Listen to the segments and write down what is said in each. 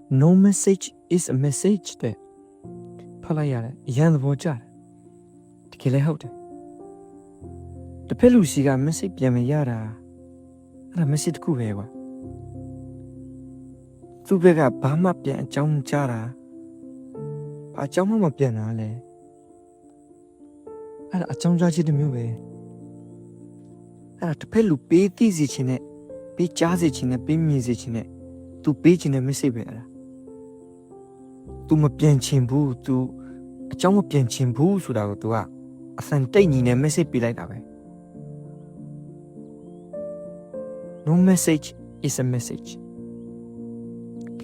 no message is a message တဲ့ဖတ်လိုက်ရတယ်အရန်သဘောကျတယ်တကယ်လည်းဟုတ်တယ်တစ်ဖက်လူစီက message ပြန်မရတာအဲ့ဒါ message တစ်ခုပဲကွာသူ့ဘက်ကဘာမှပြန်အကြောင်းကြားတာဘာအကြောင်းမှမပြန်တာလဲအဲ့ဒါအကြောင်းကြားခြင်းတစ်မျိုးပဲအဲ့ဒါတစ်ဖက်လူပေးသိစေခြင်းနဲ့ပေးကြားစေခြင်းနဲ့ပေးမြင်စေခြင်းနဲ့သူပေးခြင်းနဲ့ message ပဲအဲ့ဒါသူမပြန်ချင်ဘူးသူအကြောင်းမပြန်ချင်ဘူးဆိုတာကိုသူကအစံတိတ်ညီနဲ့ message ပေးလိုက်တာပဲ no message is a message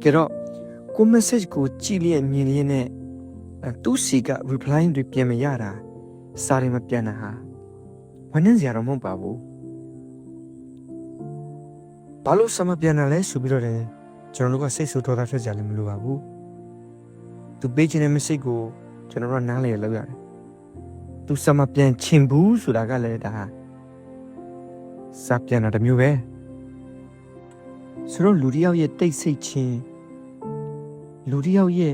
ကြတော့ကို message ကိုကြည့်လျက်မြင်လျက်နဲ့သူစီက reply တွေပြန်မရတာစာတွေမပြန်တာဟာဝမ်းနည်းစရာတော့မဟုတ်ပါဘူးဘာလို့စမပြန်တာလဲဆိုပြီးတော့လည်းကျွန်တော်တို့ကစိတ်ဆိုးဒေါသထွက်ကြလည်းမလိုပါဘူးသူပေးချင်တဲ့ message ကိုကျွန်တော်တို့နားလည်လောက်ရတယ်သူစမပြန်ချင်ဘူးဆိုတာကလည်းဒါစာပြန်တာတစ်မျိုးပဲဆိုတော့လူတစ်ယောက်ရဲ့တိတ်ဆိတ်ခြင်းလူတစ်ယောက်ရဲ့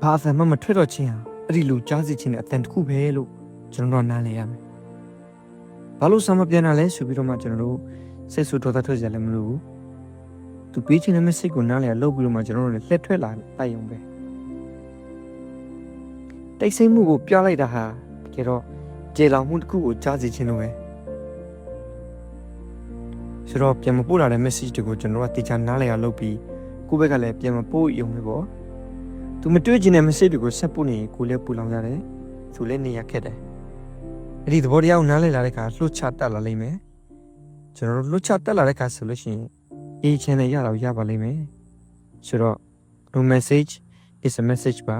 ဘာသာမှမထွက်တော့ခြင်းဟာအဲ့ဒီလူကြားစီခြင်းနဲ့အတန်တစ်ခုပဲလို့ကျွန်တော်တို့နားလည်ရမယ်ဘာလို့စမပြန်တာလဲဆိုပြီးတော့မှကျွန်တော်တို့စိတ်ဆိုးဒေါသထွက်ကြလည်းမလိုဘူးသူပေးချင်တဲ့ message ကိုနားလည်လုပ်ပြီးတော့မှကျွန်တော်တို့လည်းလက်ထွက်လာတိုက်ရုံပဲတိတ်ဆိတ်မှုကိုပြလိုက်တာဟာတကယ်တော့ကြေလောင်မှုတစ်ခုကိုကြားစီခြင်းလို့ပဲဆိုတော့ပြန်မပို့လာတဲ့ message တွေကိုကျွန်တော်ကတေချာနားလည်အောင်လုပ်ပြီးကိုယ့်ဘက်ကလည်းပြန်မပို့ရုံပဲပေါ့သူမတွေ့ချင်တဲ့ message တွေကိုဆက်ပို့နေကိုလည်းပူလောင်ကြတယ်သူလည်းနေရခက်တယ်အဲ့ဒီသဘောတရားကိုနားလည်လာတဲ့အခါလှုပ်ချတက်လာလိမ့်မယ်ကျွန်တော်တို့လှုပ်ချတက်လာတဲ့အခါဆိုလို့ရှိရင်အေးချမ်းနဲ့ရတော့ရပါလိမ့်မယ်ဆိုတော့ no message is a message ပါ